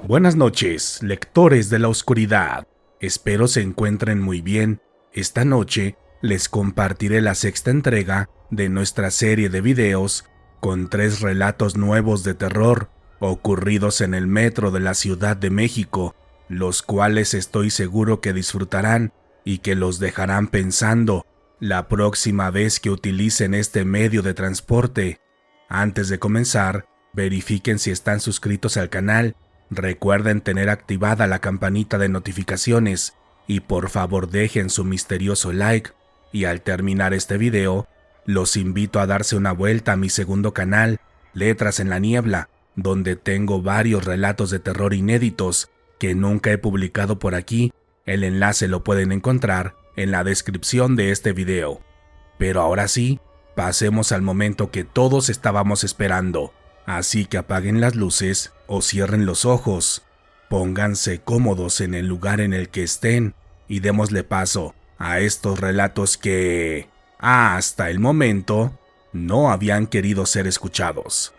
Buenas noches, lectores de la oscuridad. Espero se encuentren muy bien. Esta noche les compartiré la sexta entrega de nuestra serie de videos con 3 relatos nuevos de terror ocurridos en el metro de la Ciudad de México, los cuales estoy seguro que disfrutarán y que los dejarán pensando la próxima vez que utilicen este medio de transporte. Antes de comenzar, verifiquen si están suscritos al canal. Recuerden tener activada la campanita de notificaciones y por favor dejen su misterioso like. Y al terminar este video, los invito a darse una vuelta a mi segundo canal, Letras en la Niebla, donde tengo varios relatos de terror inéditos que nunca he publicado por aquí. El enlace lo pueden encontrar en la descripción de este video. Pero ahora sí, pasemos al momento que todos estábamos esperando. Así que apaguen las luces o cierren los ojos, pónganse cómodos en el lugar en el que estén y démosle paso a estos relatos que, hasta el momento, no habían querido ser escuchados.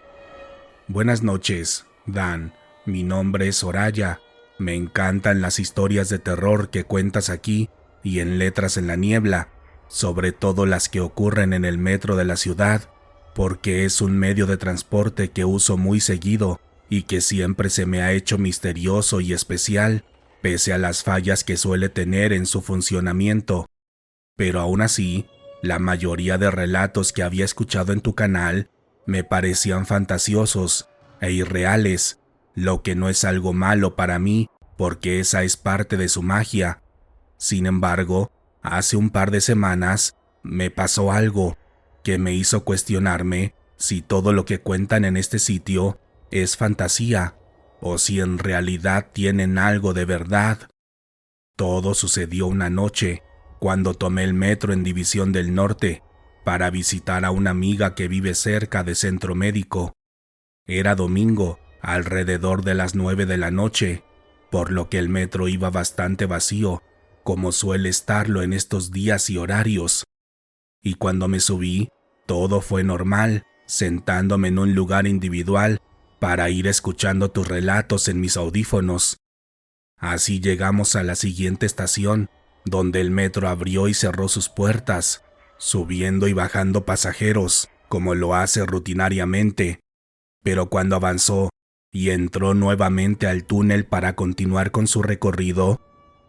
Buenas noches, Dan. Mi nombre es Soraya. Me encantan las historias de terror que cuentas aquí y en Letras en la Niebla, sobre todo las que ocurren en el metro de la ciudad, porque es un medio de transporte que uso muy seguido y que siempre se me ha hecho misterioso y especial, pese a las fallas que suele tener en su funcionamiento. Pero aún así, la mayoría de relatos que había escuchado en tu canal me parecían fantasiosos e irreales, lo que no es algo malo para mí, porque esa es parte de su magia. Sin embargo, hace un par de semanas me pasó algo que me hizo cuestionarme si todo lo que cuentan en este sitio es fantasía o si en realidad tienen algo de verdad. Todo sucedió una noche cuando tomé el metro en División del Norte para visitar a una amiga que vive cerca de Centro Médico. Era domingo, alrededor de las 9 de la noche, por lo que el metro iba bastante vacío, como suele estarlo en estos días y horarios. Y cuando me subí, todo fue normal, sentándome en un lugar individual para ir escuchando tus relatos en mis audífonos. Así llegamos a la siguiente estación, donde el metro abrió y cerró sus puertas, subiendo y bajando pasajeros, como lo hace rutinariamente. Pero cuando avanzó y entró nuevamente al túnel para continuar con su recorrido,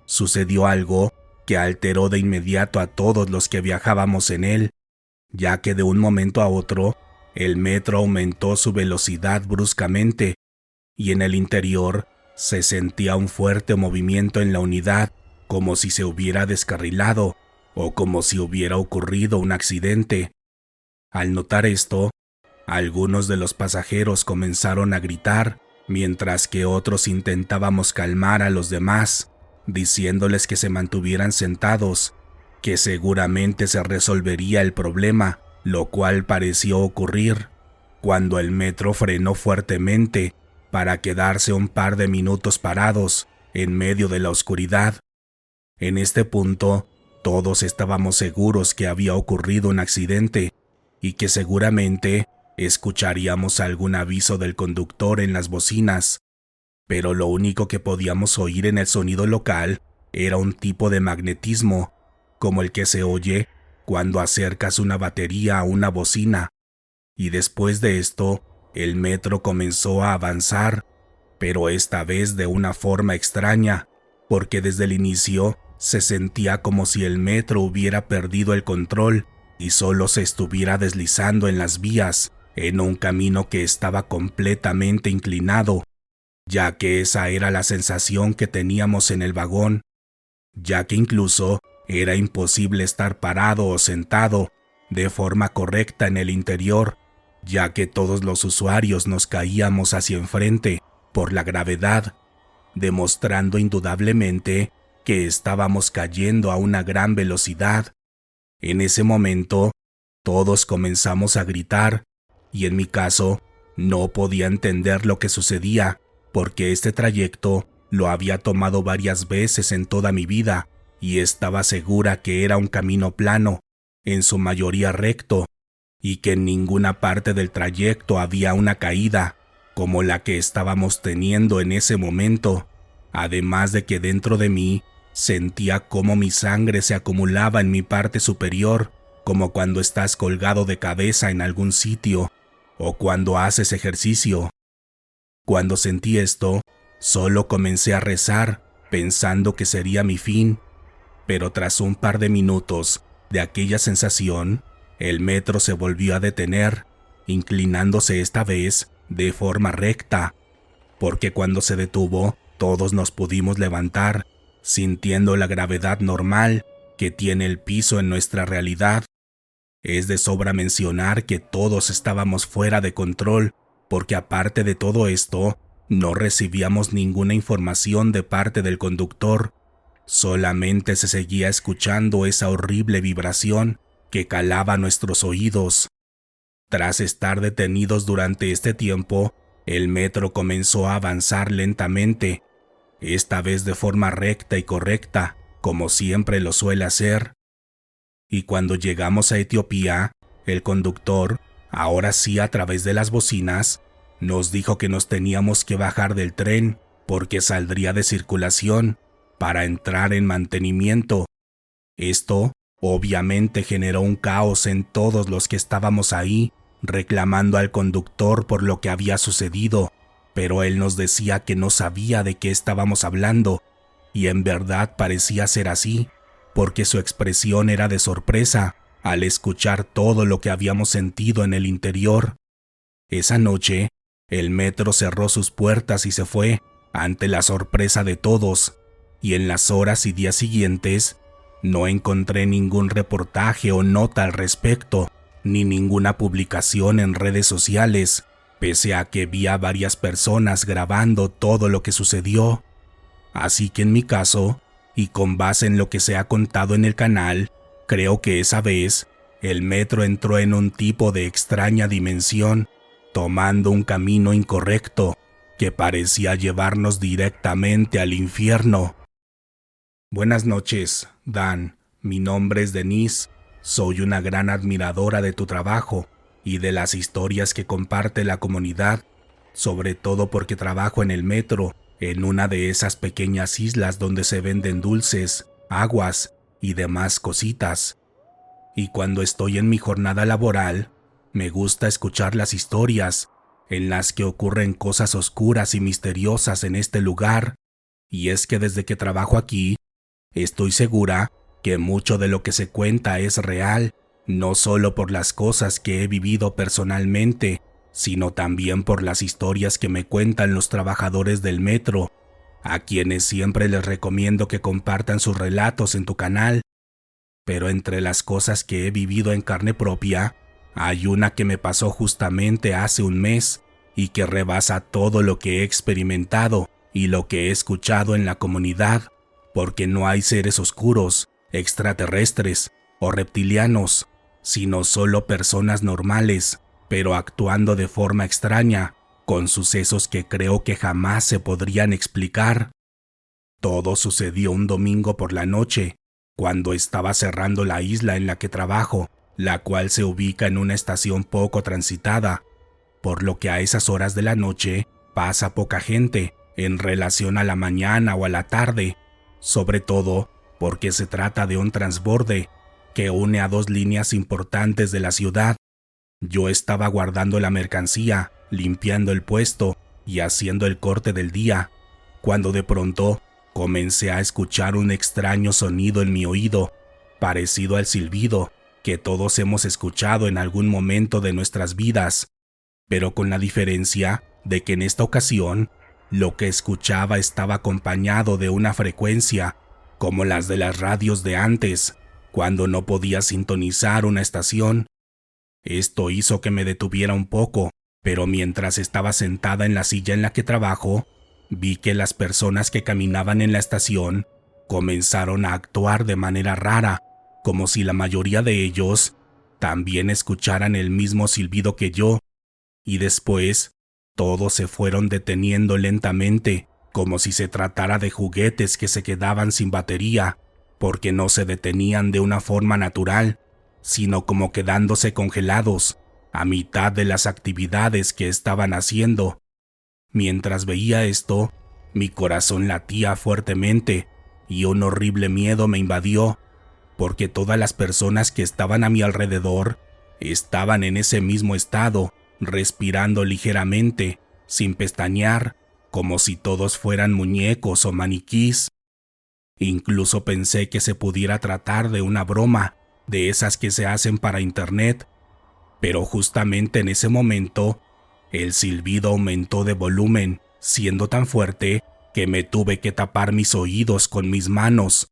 sucedió algo que alteró de inmediato a todos los que viajábamos en él, ya que de un momento a otro, el metro aumentó su velocidad bruscamente y en el interior se sentía un fuerte movimiento en la unidad, como si se hubiera descarrilado o como si hubiera ocurrido un accidente. Al notar esto, algunos de los pasajeros comenzaron a gritar, mientras que otros intentábamos calmar a los demás, diciéndoles que se mantuvieran sentados, que seguramente se resolvería el problema, lo cual pareció ocurrir, cuando el metro frenó fuertemente para quedarse un par de minutos parados en medio de la oscuridad. En este punto, todos estábamos seguros que había ocurrido un accidente y que seguramente escucharíamos algún aviso del conductor en las bocinas, pero lo único que podíamos oír en el sonido local era un tipo de magnetismo, como el que se oye cuando acercas una batería a una bocina. Y después de esto, el metro comenzó a avanzar, pero esta vez de una forma extraña, porque desde el inicio se sentía como si el metro hubiera perdido el control y solo se estuviera deslizando en las vías, en un camino que estaba completamente inclinado, ya que esa era la sensación que teníamos en el vagón, ya que incluso era imposible estar parado o sentado de forma correcta en el interior, ya que todos los usuarios nos caíamos hacia enfrente por la gravedad, demostrando indudablemente que estábamos cayendo a una gran velocidad. En ese momento, todos comenzamos a gritar, y en mi caso, no podía entender lo que sucedía, porque este trayecto lo había tomado varias veces en toda mi vida, y estaba segura que era un camino plano, en su mayoría recto, y que en ninguna parte del trayecto había una caída, como la que estábamos teniendo en ese momento, además de que dentro de mí sentía cómo mi sangre se acumulaba en mi parte superior, como cuando estás colgado de cabeza en algún sitio o cuando haces ejercicio. Cuando sentí esto, solo comencé a rezar, pensando que sería mi fin, pero tras un par de minutos de aquella sensación, el metro se volvió a detener, inclinándose esta vez de forma recta, porque cuando se detuvo, todos nos pudimos levantar, sintiendo la gravedad normal que tiene el piso en nuestra realidad. Es de sobra mencionar que todos estábamos fuera de control, porque aparte de todo esto, no recibíamos ninguna información de parte del conductor. Solamente se seguía escuchando esa horrible vibración que calaba nuestros oídos. Tras estar detenidos durante este tiempo, el metro comenzó a avanzar lentamente, esta vez de forma recta y correcta, como siempre lo suele hacer. Y cuando llegamos a Etiopía, el conductor, ahora sí a través de las bocinas, nos dijo que nos teníamos que bajar del tren porque saldría de circulación para entrar en mantenimiento. Esto obviamente generó un caos en todos los que estábamos ahí, reclamando al conductor por lo que había sucedido, pero él nos decía que no sabía de qué estábamos hablando, y en verdad parecía ser así, porque su expresión era de sorpresa al escuchar todo lo que habíamos sentido en el interior. Esa noche, el metro cerró sus puertas y se fue, ante la sorpresa de todos, y en las horas y días siguientes, no encontré ningún reportaje o nota al respecto, ni ninguna publicación en redes sociales, pese a que vi a varias personas grabando todo lo que sucedió. Así que en mi caso, y con base en lo que se ha contado en el canal, creo que esa vez el metro entró en un tipo de extraña dimensión, tomando un camino incorrecto que parecía llevarnos directamente al infierno. Buenas noches, Dan. Mi nombre es Denise. Soy una gran admiradora de tu trabajo y de las historias que comparte la comunidad, sobre todo porque trabajo en el metro, en una de esas pequeñas islas donde se venden dulces, aguas y demás cositas. Y cuando estoy en mi jornada laboral, me gusta escuchar las historias en las que ocurren cosas oscuras y misteriosas en este lugar, y es que desde que trabajo aquí, estoy segura que mucho de lo que se cuenta es real, no solo por las cosas que he vivido personalmente, sino también por las historias que me cuentan los trabajadores del metro, a quienes siempre les recomiendo que compartan sus relatos en tu canal. Pero entre las cosas que he vivido en carne propia, hay una que me pasó justamente hace un mes y que rebasa todo lo que he experimentado y lo que he escuchado en la comunidad, porque no hay seres oscuros, extraterrestres o reptilianos, sino solo personas normales, pero actuando de forma extraña, con sucesos que creo que jamás se podrían explicar. Todo sucedió un domingo por la noche, cuando estaba cerrando la isla en la que trabajo, la cual se ubica en una estación poco transitada, por lo que a esas horas de la noche pasa poca gente en relación a la mañana o a la tarde, sobre todo porque se trata de un transborde que une a dos líneas importantes de la ciudad. Yo estaba guardando la mercancía, limpiando el puesto y haciendo el corte del día, cuando de pronto comencé a escuchar un extraño sonido en mi oído, parecido al silbido que todos hemos escuchado en algún momento de nuestras vidas, pero con la diferencia de que en esta ocasión lo que escuchaba estaba acompañado de una frecuencia como las de las radios de antes, cuando no podía sintonizar una estación. Esto hizo que me detuviera un poco, pero mientras estaba sentada en la silla en la que trabajo, vi que las personas que caminaban en la estación comenzaron a actuar de manera rara, como si la mayoría de ellos también escucharan el mismo silbido que yo, y después todos se fueron deteniendo lentamente, como si se tratara de juguetes que se quedaban sin batería, porque no se detenían de una forma natural, sino como quedándose congelados a mitad de las actividades que estaban haciendo. Mientras veía esto, mi corazón latía fuertemente y un horrible miedo me invadió, porque todas las personas que estaban a mi alrededor estaban en ese mismo estado, respirando ligeramente, sin pestañear, como si todos fueran muñecos o maniquís. Incluso pensé que se pudiera tratar de una broma, de esas que se hacen para internet, pero justamente en ese momento, el silbido aumentó de volumen, siendo tan fuerte que me tuve que tapar mis oídos con mis manos,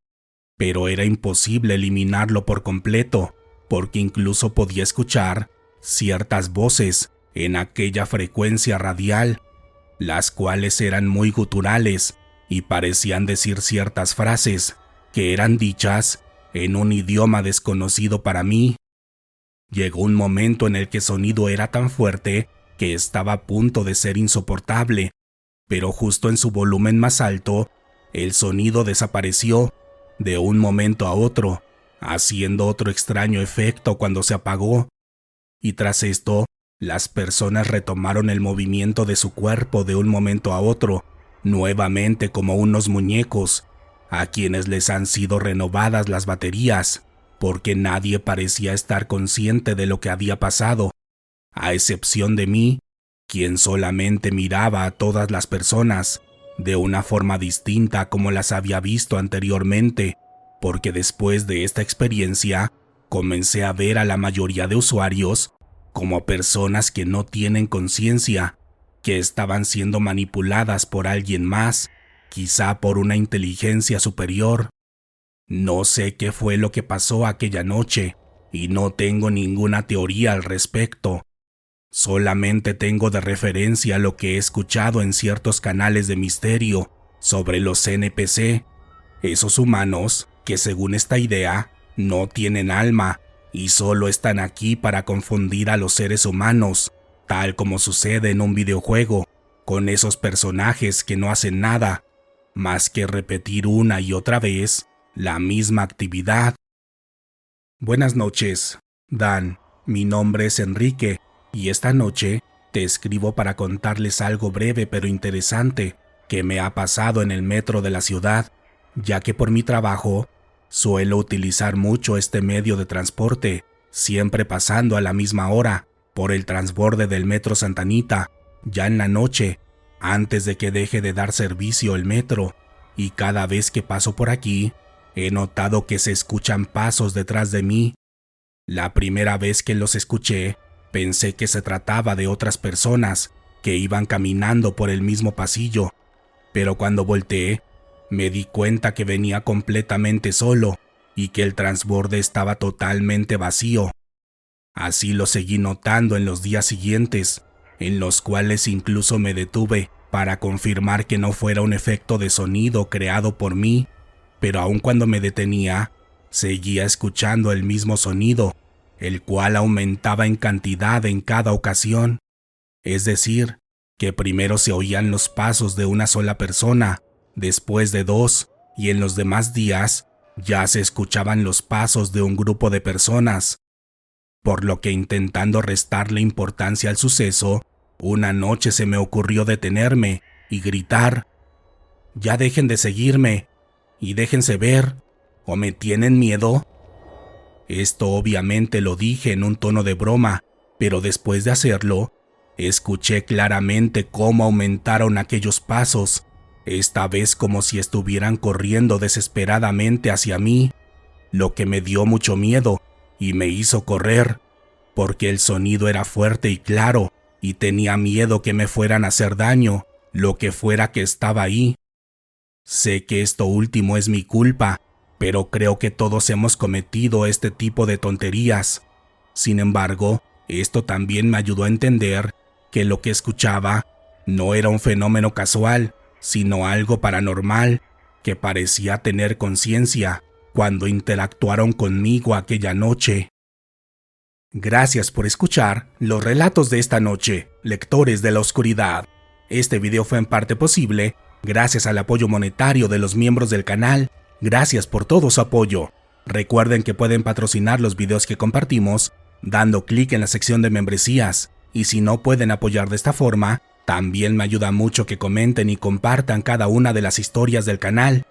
pero era imposible eliminarlo por completo, porque incluso podía escuchar ciertas voces en aquella frecuencia radial, las cuales eran muy guturales y parecían decir ciertas frases que eran dichas en un idioma desconocido para mí. Llegó un momento en el que el sonido era tan fuerte que estaba a punto de ser insoportable, pero justo en su volumen más alto, el sonido desapareció de un momento a otro, haciendo otro extraño efecto cuando se apagó, y tras esto, las personas retomaron el movimiento de su cuerpo de un momento a otro, nuevamente como unos muñecos, a quienes les han sido renovadas las baterías, porque nadie parecía estar consciente de lo que había pasado, a excepción de mí, quien solamente miraba a todas las personas de una forma distinta como las había visto anteriormente, porque después de esta experiencia comencé a ver a la mayoría de usuarios como personas que no tienen conciencia, que estaban siendo manipuladas por alguien más, quizá por una inteligencia superior. No sé qué fue lo que pasó aquella noche y no tengo ninguna teoría al respecto. Solamente tengo de referencia lo que he escuchado en ciertos canales de misterio sobre los NPC, esos humanos que según esta idea no tienen alma y solo están aquí para confundir a los seres humanos, tal como sucede en un videojuego, con esos personajes que no hacen nada, más que repetir una y otra vez la misma actividad. Buenas noches, Dan. Mi nombre es Enrique y esta noche te escribo para contarles algo breve pero interesante que me ha pasado en el metro de la ciudad, ya que por mi trabajo suelo utilizar mucho este medio de transporte, siempre pasando a la misma hora por el transborde del metro Santa Anita, ya en la noche, antes de que deje de dar servicio el metro, y cada vez que paso por aquí, he notado que se escuchan pasos detrás de mí. La primera vez que los escuché, pensé que se trataba de otras personas que iban caminando por el mismo pasillo, pero cuando volteé, me di cuenta que venía completamente solo y que el transborde estaba totalmente vacío. Así lo seguí notando en los días siguientes, en los cuales incluso me detuve para confirmar que no fuera un efecto de sonido creado por mí, pero aun cuando me detenía, seguía escuchando el mismo sonido, el cual aumentaba en cantidad en cada ocasión. Es decir, que primero se oían los pasos de una sola persona, después de dos, y en los demás días ya se escuchaban los pasos de un grupo de personas. Por lo que, intentando restarle importancia al suceso, una noche se me ocurrió detenerme y gritar: «¡Ya dejen de seguirme! ¡Y déjense ver! ¿O me tienen miedo?». Esto obviamente lo dije en un tono de broma, pero después de hacerlo, escuché claramente cómo aumentaron aquellos pasos, esta vez como si estuvieran corriendo desesperadamente hacia mí, lo que me dio mucho miedo y me hizo correr, porque el sonido era fuerte y claro, y tenía miedo que me fueran a hacer daño, lo que fuera que estaba ahí. Sé que esto último es mi culpa, pero creo que todos hemos cometido este tipo de tonterías. Sin embargo, esto también me ayudó a entender que lo que escuchaba no era un fenómeno casual, sino algo paranormal, que parecía tener conciencia cuando interactuaron conmigo aquella noche. Gracias por escuchar los relatos de esta noche, lectores de la oscuridad. Este video fue en parte posible gracias al apoyo monetario de los miembros del canal. Gracias por todo su apoyo. Recuerden que pueden patrocinar los videos que compartimos dando clic en la sección de membresías, y si no pueden apoyar de esta forma, También me ayuda mucho que comenten y compartan cada una de las historias del canal.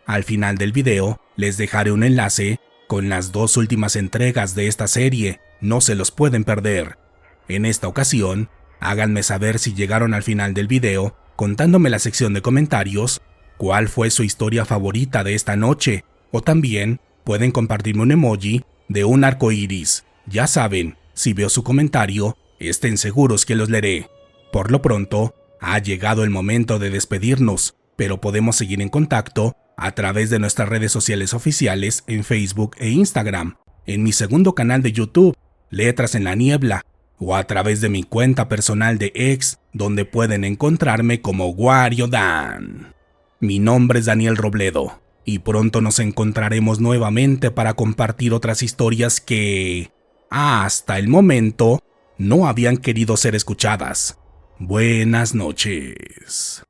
Al final del video les dejaré un enlace con las 2 últimas entregas de esta serie, no se los pueden perder. En esta ocasión, háganme saber si llegaron al final del video contándome en la sección de comentarios cuál fue su historia favorita de esta noche, o también pueden compartirme un emoji de un arco iris. Ya saben, si veo su comentario, estén seguros que los leeré. Por lo pronto, ha llegado el momento de despedirnos, pero podemos seguir en contacto a través de nuestras redes sociales oficiales en Facebook e Instagram, en mi segundo canal de YouTube, Letras en la Niebla, o a través de mi cuenta personal de X, donde pueden encontrarme como Wario Dan. Mi nombre es Daniel Robledo, y pronto nos encontraremos nuevamente para compartir otras historias que, hasta el momento, no habían querido ser escuchadas. Buenas noches.